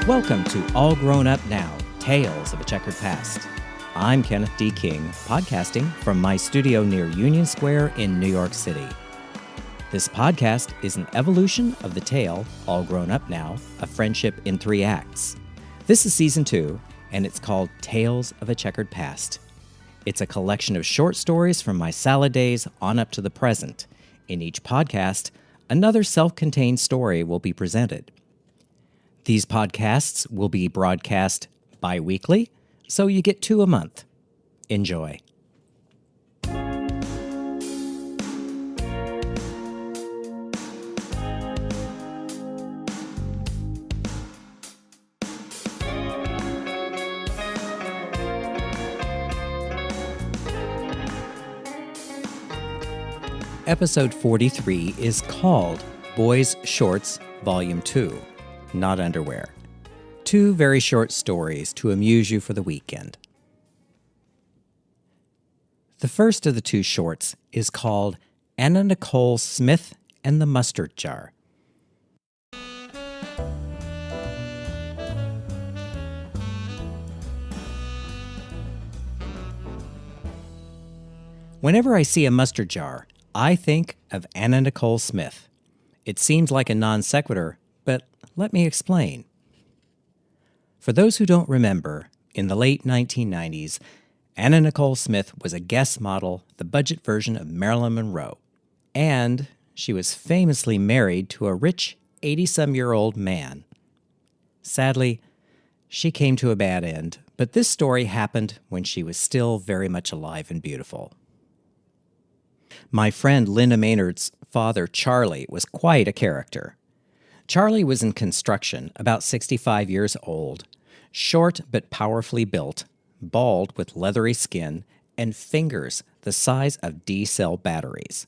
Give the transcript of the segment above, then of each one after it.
Welcome to All Grown Up Now, Tales of a Checkered Past. I'm Kenneth D. King, podcasting from my studio near Union Square in New York City. This podcast is an evolution of the tale, All Grown Up Now, A Friendship in 3 Acts. This is Season 2, and it's called Tales of a Checkered Past. It's a collection of short stories from my salad days on up to the present. In each podcast, another self-contained story will be presented. These podcasts will be broadcast bi-weekly, so you get 2 a month. Enjoy. Episode 43 is called Boys' Shorts, Volume 2. Not underwear. 2 very short stories to amuse you for the weekend. The first of the 2 shorts is called Anna-Nicole Smith and the Mustard Jar. Whenever I see a mustard jar, I think of Anna-Nicole Smith. It seems like a non sequitur, but let me explain. For those who don't remember, in the late 1990s, Anna-Nicole Smith was a guest model, the budget version of Marilyn Monroe, and she was famously married to a rich 80-some-year-old man. Sadly, she came to a bad end, but this story happened when she was still very much alive and beautiful. My friend Linda Maynard's father, Charlie, was quite a character. Charlie was in construction, about 65 years old, short but powerfully built, bald with leathery skin, and fingers the size of D-cell batteries.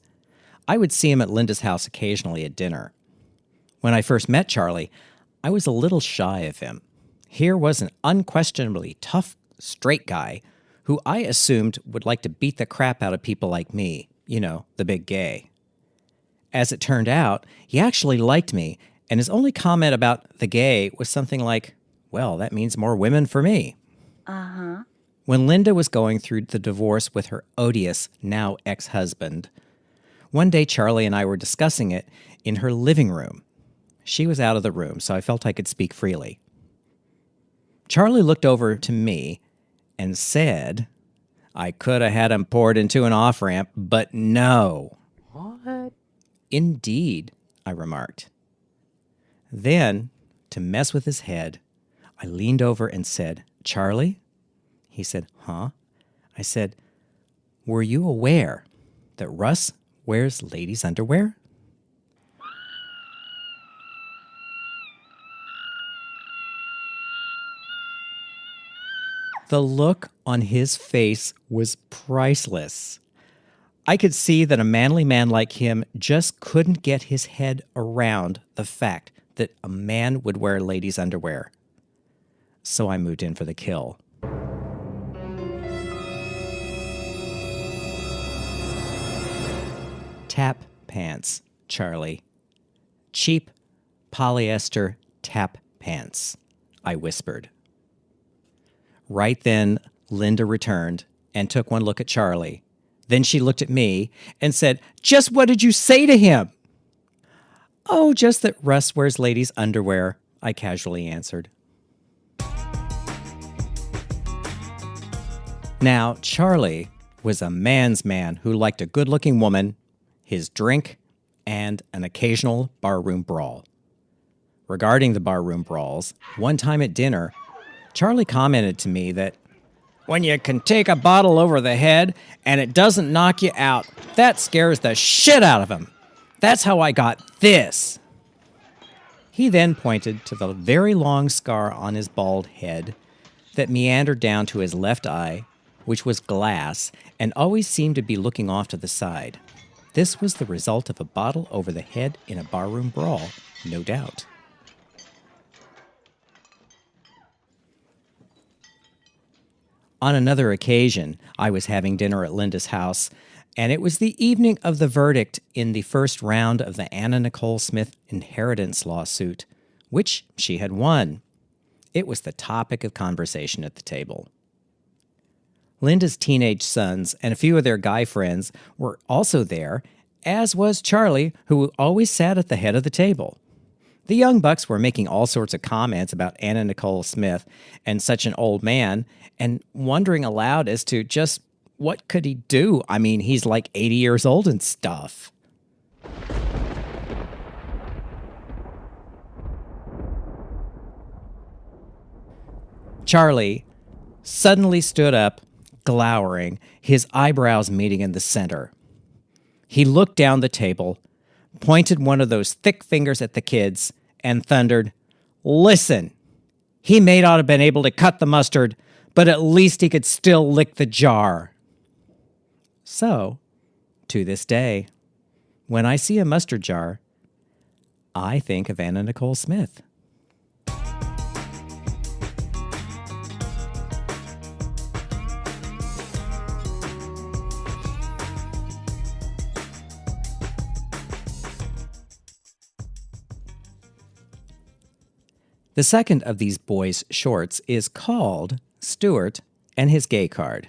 I would see him at Linda's house occasionally at dinner. When I first met Charlie, I was a little shy of him. Here was an unquestionably tough, straight guy who I assumed would like to beat the crap out of people like me, you know, the big gay. As it turned out, he actually liked me, and his only comment about the gay was something like, well, that means more women for me. Uh-huh. When Linda was going through the divorce with her odious, now ex-husband, one day Charlie and I were discussing it in her living room. She was out of the room, so I felt I could speak freely. Charlie looked over to me and said, I could have had him poured into an off-ramp, but no. What? Indeed, I remarked. Then, to mess with his head, I leaned over and said, Charlie? He said, huh? I said, were you aware that Russ wears ladies' underwear? The look on his face was priceless. I could see that a manly man like him just couldn't get his head around the fact that a man would wear ladies' underwear. So I moved in for the kill. Tap pants, Charlie. Cheap polyester tap pants, I whispered. Right then, Linda returned and took one look at Charlie. Then she looked at me and said, just what did you say to him? Oh, just that Russ wears ladies' underwear, I casually answered. Now, Charlie was a man's man who liked a good-looking woman, his drink, and an occasional barroom brawl. Regarding the barroom brawls, one time at dinner, Charlie commented to me that, when you can take a bottle over the head and it doesn't knock you out, that scares the shit out of him. That's how I got this. He then pointed to the very long scar on his bald head that meandered down to his left eye, which was glass and always seemed to be looking off to the side. This was the result of a bottle over the head in a barroom brawl, no doubt. On another occasion, I was having dinner at Linda's house, and it was the evening of the verdict in the first round of the Anna-Nicole Smith inheritance lawsuit, which she had won. It was the topic of conversation at the table. Linda's teenage sons and a few of their guy friends were also there, as was Charlie, who always sat at the head of the table. The young bucks were making all sorts of comments about Anna-Nicole Smith and such an old man, and wondering aloud as to just what could he do? I mean, he's like 80 years old and stuff. Charlie suddenly stood up, glowering, his eyebrows meeting in the center. He looked down the table, pointed one of those thick fingers at the kids, and thundered, "Listen, he may not have been able to cut the mustard, but at least he could still lick the jar." So, to this day, when I see a mustard jar, I think of Anna-Nicole Smith. The second of these boys' shorts is called Stuart and His Gay Card.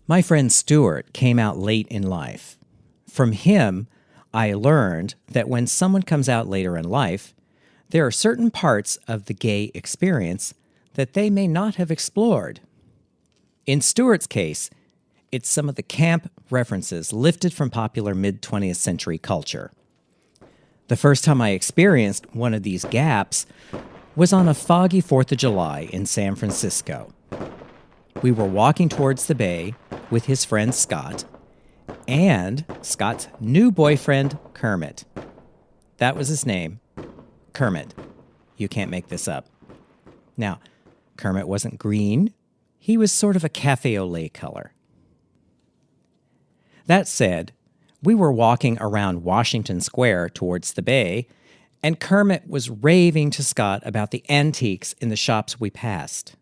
My friend Stuart came out late in life. From him, I learned that when someone comes out later in life, there are certain parts of the gay experience that they may not have explored. In Stuart's case, it's some of the camp references lifted from popular mid-20th century culture. The first time I experienced one of these gaps was on a foggy 4th of July in San Francisco. We were walking towards the bay with his friend Scott and Scott's new boyfriend, Kermit. That was his name. Kermit. You can't make this up. Now, Kermit wasn't green. He was sort of a cafe au lait color. That said, we were walking around Washington Square towards the bay, and Kermit was raving to Scott about the antiques in the shops we passed.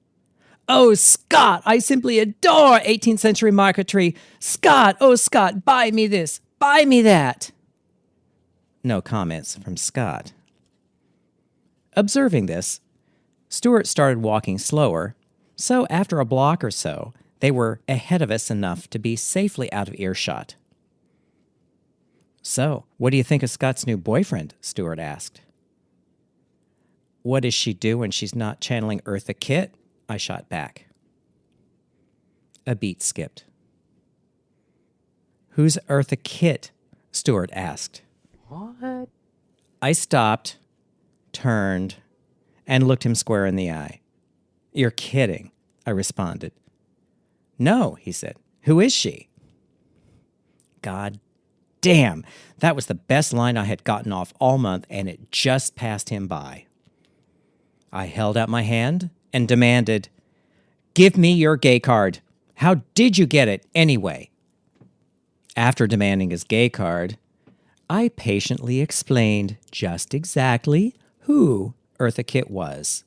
"Oh, Scott, I simply adore 18th century marquetry. Scott, oh, Scott, buy me this, buy me that." No comments from Scott. Observing this, Stuart started walking slower, so after a block or so, they were ahead of us enough to be safely out of earshot. "So, what do you think of Scott's new boyfriend?" Stuart asked. "What does she do when she's not channeling Eartha Kitt?" I shot back. A beat skipped. "Who's Eartha Kitt?" Stuart asked. What? I stopped, turned, and looked him square in the eye. "You're kidding," I responded. "No," he said. "Who is she?" God damn, that was the best line I had gotten off all month, and it just passed him by. I held out my hand and demanded, "Give me your gay card. How did you get it anyway?" After demanding his gay card, I patiently explained just exactly who Eartha Kitt was.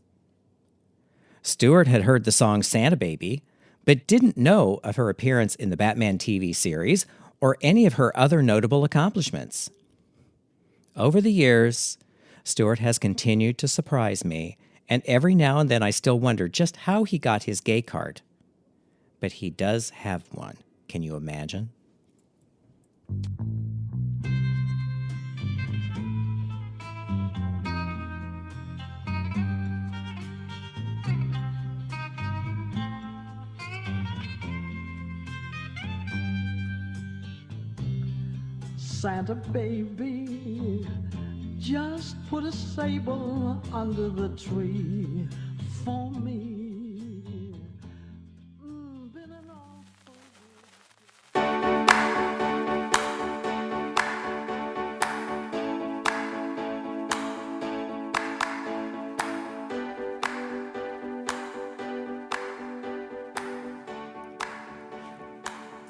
Stuart had heard the song Santa Baby, but didn't know of her appearance in the Batman TV series or any of her other notable accomplishments. Over the years, Stuart has continued to surprise me, and every now and then I still wonder just how he got his gay card. But he does have one. Can you imagine? Santa baby, just put a sable under the tree for me. Been an awful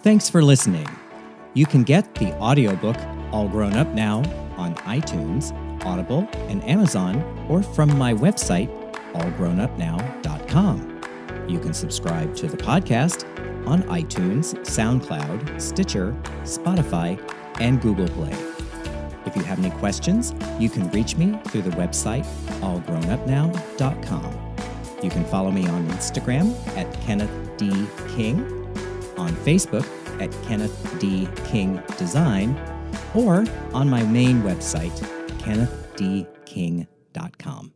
Thanks for listening. You can get the audiobook All Grown Up Now on iTunes, Audible, and Amazon, or from my website, allgrownupnow.com. You can subscribe to the podcast on iTunes, SoundCloud, Stitcher, Spotify, and Google Play. If you have any questions, you can reach me through the website allgrownupnow.com. You can follow me on Instagram at Kenneth D. King, on Facebook at Kenneth D. King Design, or on my main website, kennethdking.com.